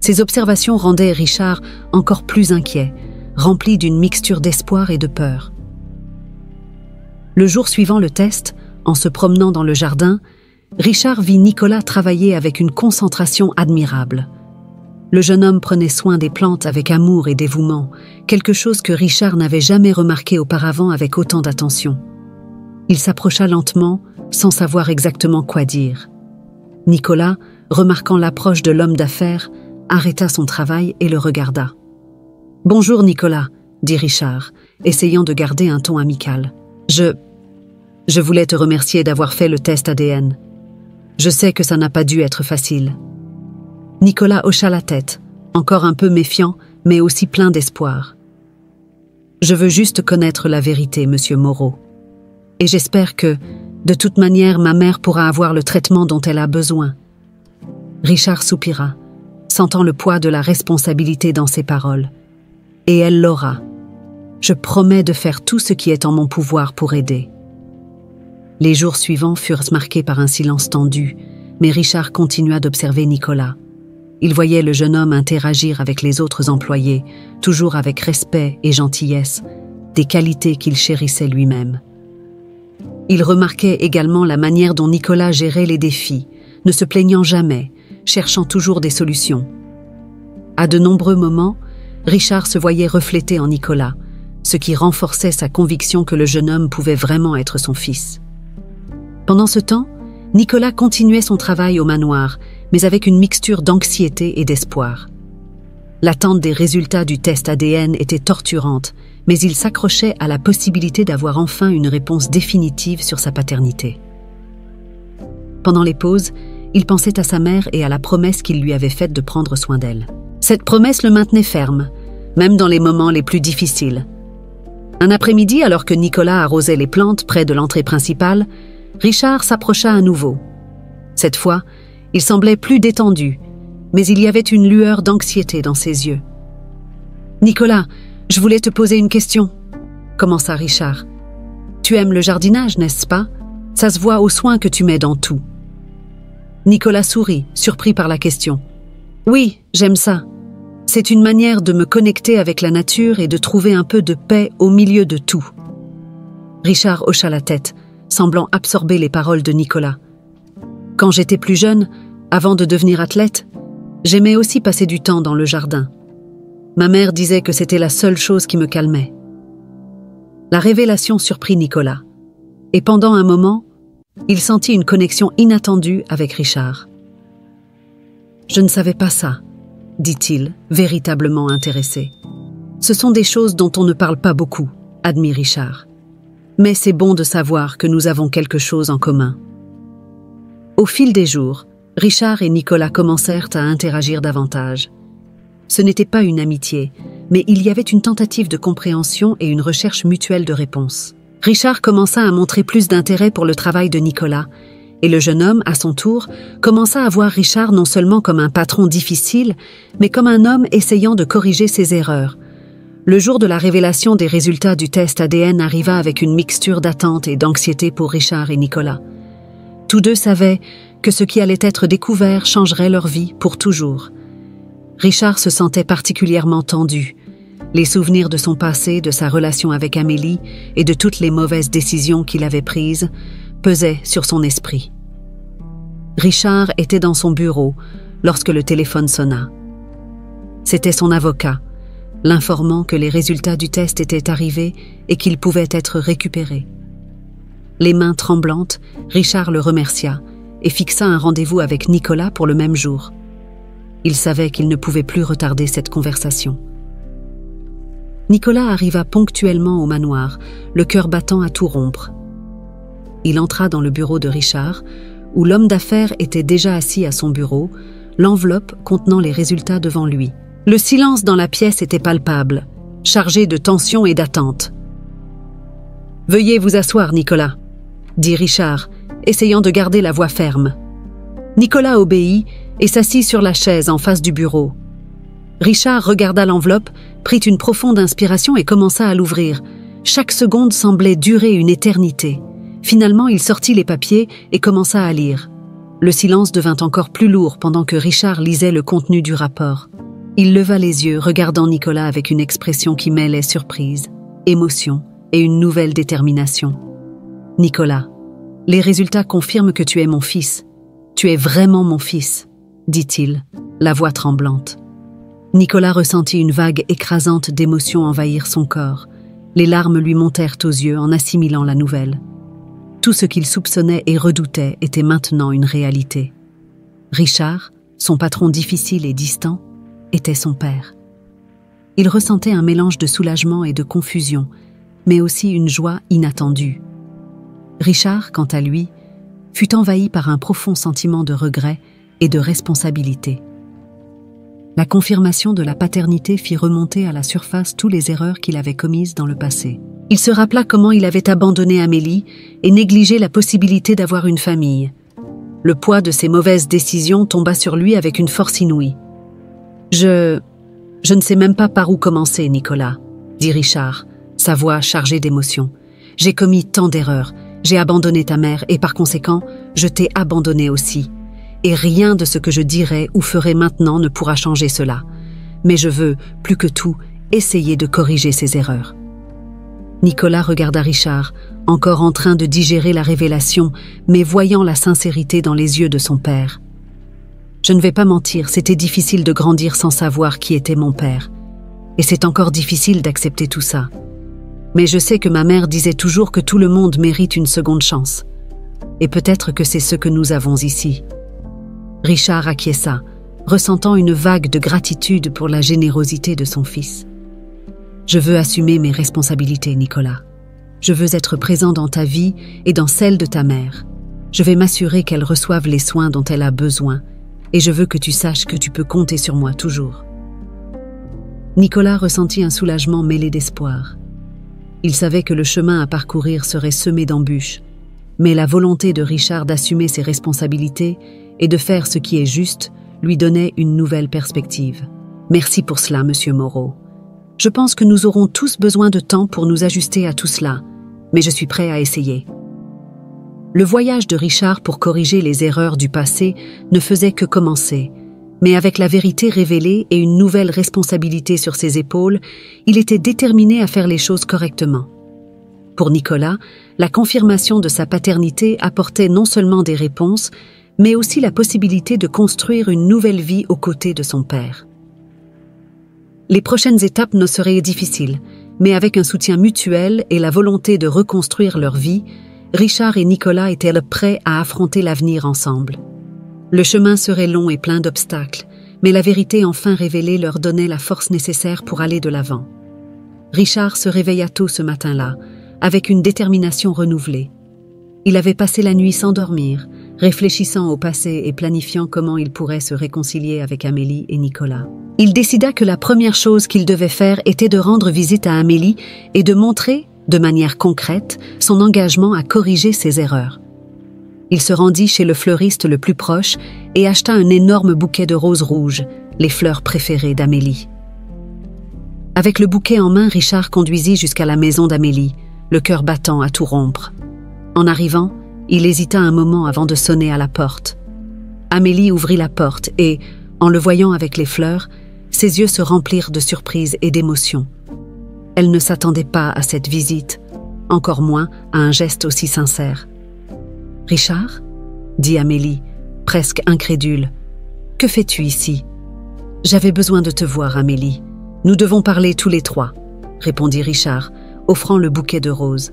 S1: Ces observations rendaient Richard encore plus inquiet, rempli d'une mixture d'espoir et de peur. Le jour suivant le test, en se promenant dans le jardin, Richard vit Nicolas travailler avec une concentration admirable. Le jeune homme prenait soin des plantes avec amour et dévouement, quelque chose que Richard n'avait jamais remarqué auparavant avec autant d'attention. Il s'approcha lentement, sans savoir exactement quoi dire. Nicolas, remarquant l'approche de l'homme d'affaires, arrêta son travail et le regarda. « Bonjour Nicolas, dit Richard, essayant de garder un ton amical. Je voulais te remercier d'avoir fait le test ADN. Je sais que ça n'a pas dû être facile. » Nicolas hocha la tête, encore un peu méfiant, mais aussi plein d'espoir. « Je veux juste connaître la vérité, monsieur Moreau. Et j'espère que, de toute manière, ma mère pourra avoir le traitement dont elle a besoin. » Richard soupira, sentant le poids de la responsabilité dans ses paroles. « Et elle l'aura. Je promets de faire tout ce qui est en mon pouvoir pour aider. » Les jours suivants furent marqués par un silence tendu, mais Richard continua d'observer Nicolas. Il voyait le jeune homme interagir avec les autres employés, toujours avec respect et gentillesse, des qualités qu'il chérissait lui-même. Il remarquait également la manière dont Nicolas gérait les défis, ne se plaignant jamais, cherchant toujours des solutions. À de nombreux moments, Richard se voyait reflété en Nicolas, ce qui renforçait sa conviction que le jeune homme pouvait vraiment être son fils. Pendant ce temps, Nicolas continuait son travail au manoir, mais avec une mixture d'anxiété et d'espoir. L'attente des résultats du test ADN était torturante, mais il s'accrochait à la possibilité d'avoir enfin une réponse définitive sur sa paternité. Pendant les pauses, il pensait à sa mère et à la promesse qu'il lui avait faite de prendre soin d'elle. Cette promesse le maintenait ferme, même dans les moments les plus difficiles. Un après-midi, alors que Nicolas arrosait les plantes près de l'entrée principale, Richard s'approcha à nouveau. Cette fois, il semblait plus détendu, mais il y avait une lueur d'anxiété dans ses yeux. « Nicolas, je voulais te poser une question, » commença Richard. « Tu aimes le jardinage, n'est-ce pas? Ça se voit aux soins que tu mets dans tout. » Nicolas sourit, surpris par la question. « Oui, j'aime ça. C'est une manière de me connecter avec la nature et de trouver un peu de paix au milieu de tout. » Richard hocha la tête, semblant absorber les paroles de Nicolas. « Quand j'étais plus jeune, avant de devenir athlète, j'aimais aussi passer du temps dans le jardin. Ma mère disait que c'était la seule chose qui me calmait. » La révélation surprit Nicolas, et pendant un moment, il sentit une connexion inattendue avec Richard. « Je ne savais pas ça, » dit-il, véritablement intéressé. « Ce sont des choses dont on ne parle pas beaucoup, » admit Richard. « Mais c'est bon de savoir que nous avons quelque chose en commun. » Au fil des jours, Richard et Nicolas commencèrent à interagir davantage. Ce n'était pas une amitié, mais il y avait une tentative de compréhension et une recherche mutuelle de réponses. Richard commença à montrer plus d'intérêt pour le travail de Nicolas, et le jeune homme, à son tour, commença à voir Richard non seulement comme un patron difficile, mais comme un homme essayant de corriger ses erreurs. Le jour de la révélation des résultats du test ADN arriva avec une mixture d'attente et d'anxiété pour Richard et Nicolas. Tous deux savaient que ce qui allait être découvert changerait leur vie pour toujours. Richard se sentait particulièrement tendu. Les souvenirs de son passé, de sa relation avec Amélie et de toutes les mauvaises décisions qu'il avait prises pesaient sur son esprit. Richard était dans son bureau lorsque le téléphone sonna. C'était son avocat, l'informant que les résultats du test étaient arrivés et qu'ils pouvaient être récupérés. Les mains tremblantes, Richard le remercia et fixa un rendez-vous avec Nicolas pour le même jour. Il savait qu'il ne pouvait plus retarder cette conversation. Nicolas arriva ponctuellement au manoir, le cœur battant à tout rompre. Il entra dans le bureau de Richard, où l'homme d'affaires était déjà assis à son bureau, l'enveloppe contenant les résultats devant lui. Le silence dans la pièce était palpable, chargé de tension et d'attente. « Veuillez vous asseoir, Nicolas », dit Richard, essayant de garder la voix ferme. Nicolas obéit et s'assit sur la chaise en face du bureau. Richard regarda l'enveloppe, prit une profonde inspiration et commença à l'ouvrir. Chaque seconde semblait durer une éternité. Finalement, il sortit les papiers et commença à lire. Le silence devint encore plus lourd pendant que Richard lisait le contenu du rapport. Il leva les yeux, regardant Nicolas avec une expression qui mêlait surprise, émotion et une nouvelle détermination. « Nicolas, les résultats confirment que tu es mon fils. Tu es vraiment mon fils, » dit-il, la voix tremblante. Nicolas ressentit une vague écrasante d'émotions envahir son corps. Les larmes lui montèrent aux yeux en assimilant la nouvelle. Tout ce qu'il soupçonnait et redoutait était maintenant une réalité. Richard, son patron difficile et distant, était son père. Il ressentait un mélange de soulagement et de confusion, mais aussi une joie inattendue. Richard, quant à lui, fut envahi par un profond sentiment de regret et de responsabilité. La confirmation de la paternité fit remonter à la surface toutes les erreurs qu'il avait commises dans le passé. Il se rappela comment il avait abandonné Amélie et négligé la possibilité d'avoir une famille. Le poids de ses mauvaises décisions tomba sur lui avec une force inouïe. « Je ne sais même pas par où commencer, Nicolas, » dit Richard, sa voix chargée d'émotion. « J'ai commis tant d'erreurs, j'ai abandonné ta mère et par conséquent, je t'ai abandonné aussi. Et rien de ce que je dirai ou ferai maintenant ne pourra changer cela. Mais je veux, plus que tout, essayer de corriger ces erreurs. » Nicolas regarda Richard, encore en train de digérer la révélation, mais voyant la sincérité dans les yeux de son père. « Je ne vais pas mentir, c'était difficile de grandir sans savoir qui était mon père. Et c'est encore difficile d'accepter tout ça. Mais je sais que ma mère disait toujours que tout le monde mérite une seconde chance. Et peut-être que c'est ce que nous avons ici. » Richard acquiesça, ressentant une vague de gratitude pour la générosité de son fils. « Je veux assumer mes responsabilités, Nicolas. Je veux être présent dans ta vie et dans celle de ta mère. Je vais m'assurer qu'elle reçoive les soins dont elle a besoin et je veux que tu saches que tu peux compter sur moi toujours. » Nicolas ressentit un soulagement mêlé d'espoir. Il savait que le chemin à parcourir serait semé d'embûches, mais la volonté de Richard d'assumer ses responsabilités et de faire ce qui est juste lui donnait une nouvelle perspective. « Merci pour cela, Monsieur Moreau. Je pense que nous aurons tous besoin de temps pour nous ajuster à tout cela, mais je suis prêt à essayer. » Le voyage de Richard pour corriger les erreurs du passé ne faisait que commencer, mais avec la vérité révélée et une nouvelle responsabilité sur ses épaules, il était déterminé à faire les choses correctement. Pour Nicolas, la confirmation de sa paternité apportait non seulement des réponses, mais aussi la possibilité de construire une nouvelle vie aux côtés de son père. Les prochaines étapes ne seraient difficiles, mais avec un soutien mutuel et la volonté de reconstruire leur vie, Richard et Nicolas étaient prêts à affronter l'avenir ensemble. Le chemin serait long et plein d'obstacles, mais la vérité enfin révélée leur donnait la force nécessaire pour aller de l'avant. Richard se réveilla tôt ce matin-là, avec une détermination renouvelée. Il avait passé la nuit sans dormir, réfléchissant au passé et planifiant comment il pourrait se réconcilier avec Amélie et Nicolas. Il décida que la première chose qu'il devait faire était de rendre visite à Amélie et de montrer, de manière concrète, son engagement à corriger ses erreurs. Il se rendit chez le fleuriste le plus proche et acheta un énorme bouquet de roses rouges, les fleurs préférées d'Amélie. Avec le bouquet en main, Richard conduisit jusqu'à la maison d'Amélie, le cœur battant à tout rompre. En arrivant, il hésita un moment avant de sonner à la porte. Amélie ouvrit la porte et, en le voyant avec les fleurs, ses yeux se remplirent de surprise et d'émotion. Elle ne s'attendait pas à cette visite, encore moins à un geste aussi sincère. « Richard ?» dit Amélie, presque incrédule. « Que fais-tu ici ?»« J'avais besoin de te voir, Amélie. Nous devons parler tous les trois, » répondit Richard, offrant le bouquet de roses.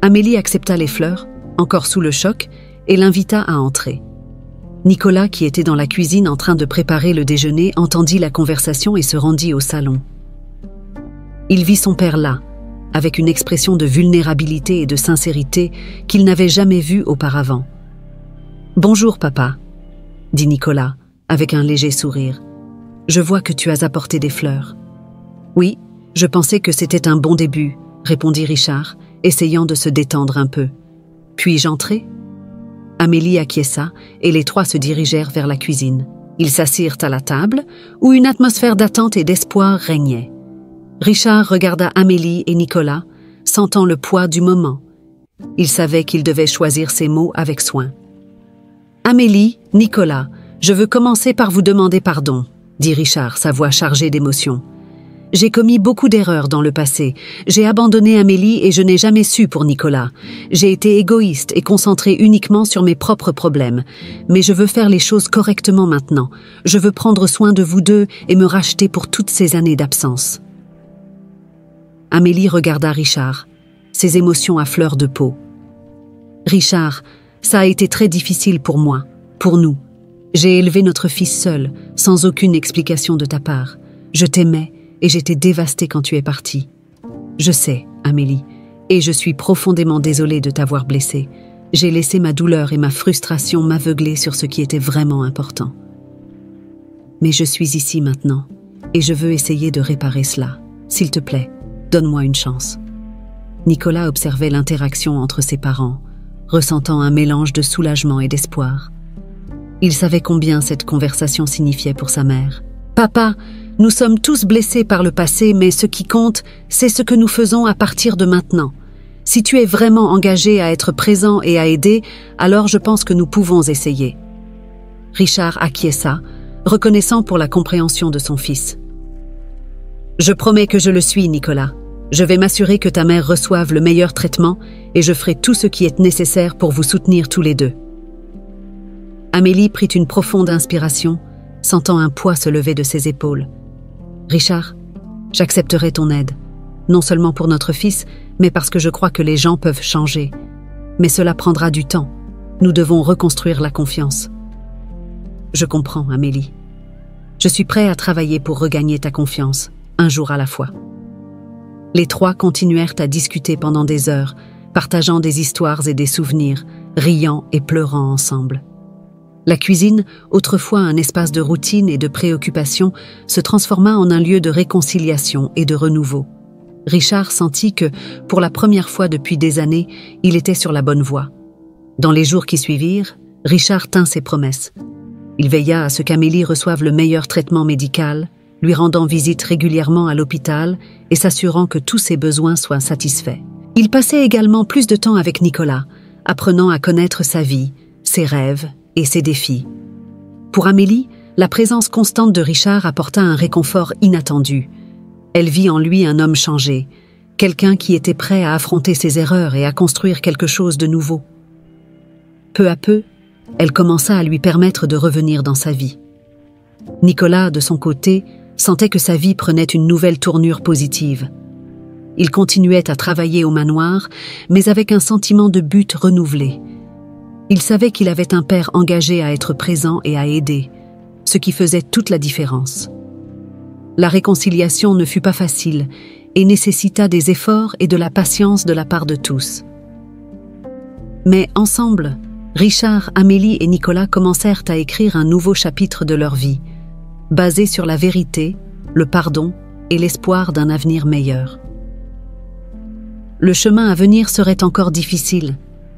S1: Amélie accepta les fleurs, encore sous le choc, et l'invita à entrer. Nicolas, qui était dans la cuisine en train de préparer le déjeuner, entendit la conversation et se rendit au salon. Il vit son père là, avec une expression de vulnérabilité et de sincérité qu'il n'avait jamais vue auparavant. « Bonjour, papa, » dit Nicolas, avec un léger sourire. « Je vois que tu as apporté des fleurs. »« Oui, je pensais que c'était un bon début, » répondit Richard, essayant de se détendre un peu. « Puis-je entrer ?» Amélie acquiesça et les trois se dirigèrent vers la cuisine. Ils s'assirent à la table, où une atmosphère d'attente et d'espoir régnait. Richard regarda Amélie et Nicolas, sentant le poids du moment. Il savait qu'il devait choisir ses mots avec soin. « Amélie, Nicolas, je veux commencer par vous demander pardon, » dit Richard, sa voix chargée d'émotion. « J'ai commis beaucoup d'erreurs dans le passé. J'ai abandonné Amélie et je n'ai jamais su pour Nicolas. J'ai été égoïste et concentré uniquement sur mes propres problèmes. Mais je veux faire les choses correctement maintenant. Je veux prendre soin de vous deux et me racheter pour toutes ces années d'absence. » Amélie regarda Richard, ses émotions à fleur de peau. « Richard, ça a été très difficile pour moi, pour nous. J'ai élevé notre fils seul, sans aucune explication de ta part. Je t'aimais et j'étais dévastée quand tu es partie. Je sais, Amélie, et je suis profondément désolée de t'avoir blessée. J'ai laissé ma douleur et ma frustration m'aveugler sur ce qui était vraiment important. Mais je suis ici maintenant, et je veux essayer de réparer cela. S'il te plaît, donne-moi une chance. Nicolas observait l'interaction entre ses parents, ressentant un mélange de soulagement et d'espoir. Il savait combien cette conversation signifiait pour sa mère. « Papa, nous sommes tous blessés par le passé, mais ce qui compte, c'est ce que nous faisons à partir de maintenant. Si tu es vraiment engagé à être présent et à aider, alors je pense que nous pouvons essayer. » Richard acquiesça, reconnaissant pour la compréhension de son fils. « Je promets que je le suis, Nicolas. Je vais m'assurer que ta mère reçoive le meilleur traitement et je ferai tout ce qui est nécessaire pour vous soutenir tous les deux. » Amélie prit une profonde inspiration, sentant un poids se lever de ses épaules. « Richard, j'accepterai ton aide, non seulement pour notre fils, mais parce que je crois que les gens peuvent changer. Mais cela prendra du temps. Nous devons reconstruire la confiance. » « Je comprends, Amélie. Je suis prêt à travailler pour regagner ta confiance, un jour à la fois. » Les trois continuèrent à discuter pendant des heures, partageant des histoires et des souvenirs, riant et pleurant ensemble. La cuisine, autrefois un espace de routine et de préoccupation, se transforma en un lieu de réconciliation et de renouveau. Richard sentit que, pour la première fois depuis des années, il était sur la bonne voie. Dans les jours qui suivirent, Richard tint ses promesses. Il veilla à ce qu'Amélie reçoive le meilleur traitement médical, lui rendant visite régulièrement à l'hôpital et s'assurant que tous ses besoins soient satisfaits. Il passait également plus de temps avec Nicolas, apprenant à connaître sa vie, ses rêves et ses défis. Pour Amélie, la présence constante de Richard apporta un réconfort inattendu. Elle vit en lui un homme changé, quelqu'un qui était prêt à affronter ses erreurs et à construire quelque chose de nouveau. Peu à peu, elle commença à lui permettre de revenir dans sa vie. Nicolas, de son côté, sentait que sa vie prenait une nouvelle tournure positive. Il continuait à travailler au manoir, mais avec un sentiment de but renouvelé. Il savait qu'il avait un père engagé à être présent et à aider, ce qui faisait toute la différence. La réconciliation ne fut pas facile et nécessita des efforts et de la patience de la part de tous. Mais ensemble, Richard, Amélie et Nicolas commencèrent à écrire un nouveau chapitre de leur vie, basé sur la vérité, le pardon et l'espoir d'un avenir meilleur. Le chemin à venir serait encore difficile,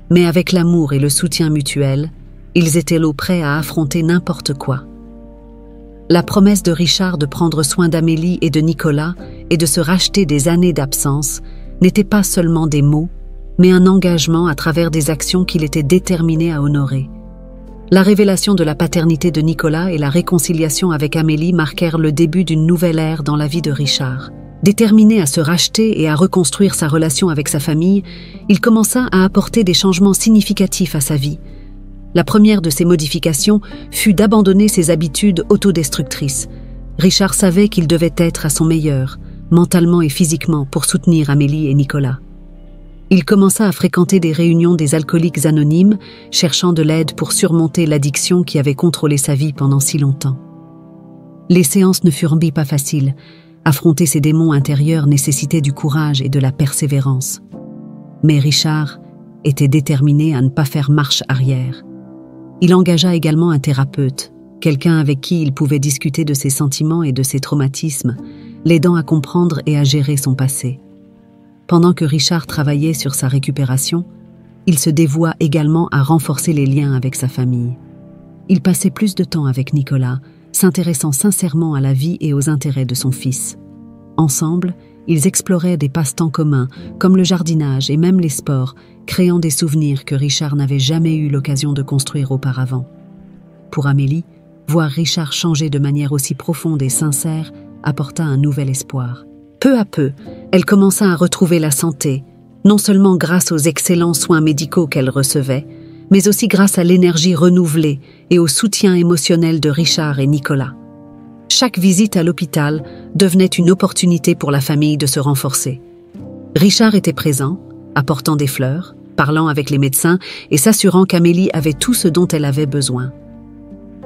S1: mais avec l'amour et le soutien mutuel, ils étaient là prêts à affronter n'importe quoi. La promesse de Richard de prendre soin d'Amélie et de Nicolas et de se racheter des années d'absence n'était pas seulement des mots, mais un engagement à travers des actions qu'il était déterminé à honorer. La révélation de la paternité de Nicolas et la réconciliation avec Amélie marquèrent le début d'une nouvelle ère dans la vie de Richard. Déterminé à se racheter et à reconstruire sa relation avec sa famille, il commença à apporter des changements significatifs à sa vie. La première de ces modifications fut d'abandonner ses habitudes autodestructrices. Richard savait qu'il devait être à son meilleur, mentalement et physiquement, pour soutenir Amélie et Nicolas. Il commença à fréquenter des réunions des alcooliques anonymes, cherchant de l'aide pour surmonter l'addiction qui avait contrôlé sa vie pendant si longtemps. Les séances ne furent pas faciles. Affronter ses démons intérieurs nécessitait du courage et de la persévérance. Mais Richard était déterminé à ne pas faire marche arrière. Il engagea également un thérapeute, quelqu'un avec qui il pouvait discuter de ses sentiments et de ses traumatismes, l'aidant à comprendre et à gérer son passé. Pendant que Richard travaillait sur sa récupération, il se dévoua également à renforcer les liens avec sa famille. Il passait plus de temps avec Nicolas, s'intéressant sincèrement à la vie et aux intérêts de son fils. Ensemble, ils exploraient des passe-temps communs, comme le jardinage et même les sports, créant des souvenirs que Richard n'avait jamais eu l'occasion de construire auparavant. Pour Amélie, voir Richard changer de manière aussi profonde et sincère apporta un nouvel espoir. Peu à peu, elle commença à retrouver la santé, non seulement grâce aux excellents soins médicaux qu'elle recevait, mais aussi grâce à l'énergie renouvelée et au soutien émotionnel de Richard et Nicolas. Chaque visite à l'hôpital devenait une opportunité pour la famille de se renforcer. Richard était présent, apportant des fleurs, parlant avec les médecins et s'assurant qu'Amélie avait tout ce dont elle avait besoin.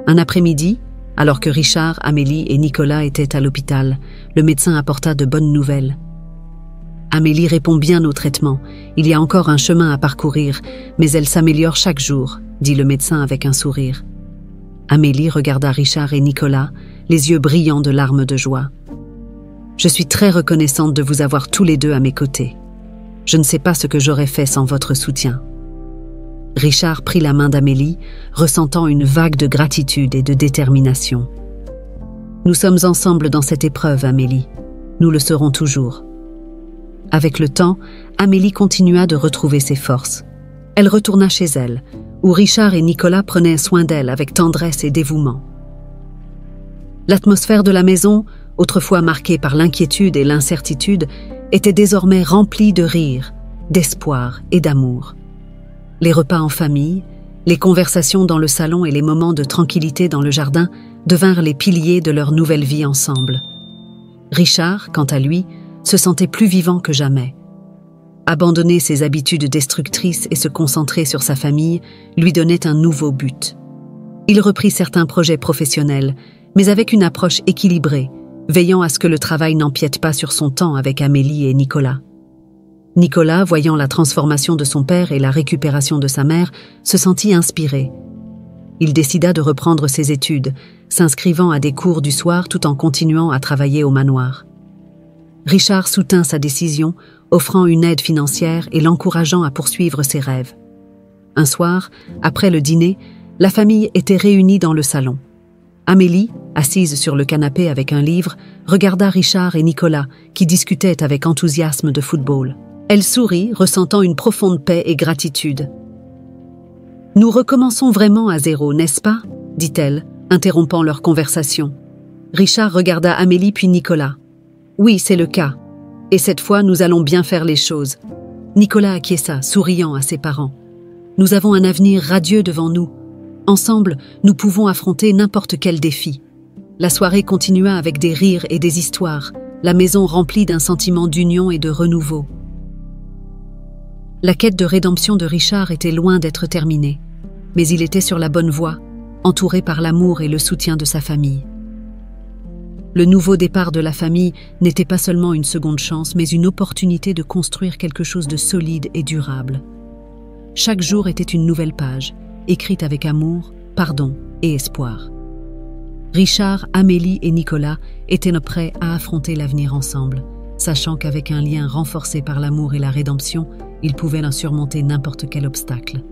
S1: Un après-midi, Alors que Richard, Amélie et Nicolas étaient à l'hôpital, le médecin apporta de bonnes nouvelles. Amélie répond bien au traitement. Il y a encore un chemin à parcourir, mais elle s'améliore chaque jour, dit le médecin avec un sourire. Amélie regarda Richard et Nicolas, les yeux brillants de larmes de joie. « Je suis très reconnaissante de vous avoir tous les deux à mes côtés. Je ne sais pas ce que j'aurais fait sans votre soutien. » Richard prit la main d'Amélie, ressentant une vague de gratitude et de détermination. « Nous sommes ensemble dans cette épreuve, Amélie. Nous le serons toujours. » Avec le temps, Amélie continua de retrouver ses forces. Elle retourna chez elle, où Richard et Nicolas prenaient soin d'elle avec tendresse et dévouement. L'atmosphère de la maison, autrefois marquée par l'inquiétude et l'incertitude, était désormais remplie de rire, d'espoir et d'amour. Les repas en famille, les conversations dans le salon et les moments de tranquillité dans le jardin devinrent les piliers de leur nouvelle vie ensemble. Richard, quant à lui, se sentait plus vivant que jamais. Abandonner ses habitudes destructrices et se concentrer sur sa famille lui donnait un nouveau but. Il reprit certains projets professionnels, mais avec une approche équilibrée, veillant à ce que le travail n'empiète pas sur son temps avec Amélie et Nicolas. Nicolas, voyant la transformation de son père et la récupération de sa mère, se sentit inspiré. Il décida de reprendre ses études, s'inscrivant à des cours du soir tout en continuant à travailler au manoir. Richard soutint sa décision, offrant une aide financière et l'encourageant à poursuivre ses rêves. Un soir, après le dîner, la famille était réunie dans le salon. Amélie, assise sur le canapé avec un livre, regarda Richard et Nicolas, qui discutaient avec enthousiasme de football. Elle sourit, ressentant une profonde paix et gratitude. « Nous recommençons vraiment à zéro, n'est-ce pas ?» dit-elle, interrompant leur conversation. Richard regarda Amélie puis Nicolas. « Oui, c'est le cas. Et cette fois, nous allons bien faire les choses. » Nicolas acquiesça, souriant à ses parents. « Nous avons un avenir radieux devant nous. Ensemble, nous pouvons affronter n'importe quel défi. » La soirée continua avec des rires et des histoires, la maison remplie d'un sentiment d'union et de renouveau. La quête de rédemption de Richard était loin d'être terminée, mais il était sur la bonne voie, entouré par l'amour et le soutien de sa famille. Le nouveau départ de la famille n'était pas seulement une seconde chance, mais une opportunité de construire quelque chose de solide et durable. Chaque jour était une nouvelle page, écrite avec amour, pardon et espoir. Richard, Amélie et Nicolas étaient prêts à affronter l'avenir ensemble, sachant qu'avec un lien renforcé par l'amour et la rédemption, ils pouvaient en surmonter n'importe quel obstacle.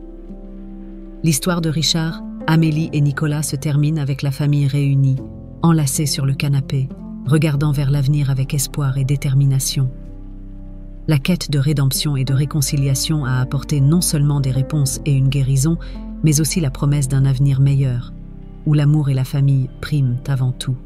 S1: L'histoire de Richard, Amélie et Nicolas se termine avec la famille réunie, enlacés sur le canapé, regardant vers l'avenir avec espoir et détermination. La quête de rédemption et de réconciliation a apporté non seulement des réponses et une guérison, mais aussi la promesse d'un avenir meilleur, où l'amour et la famille priment avant tout.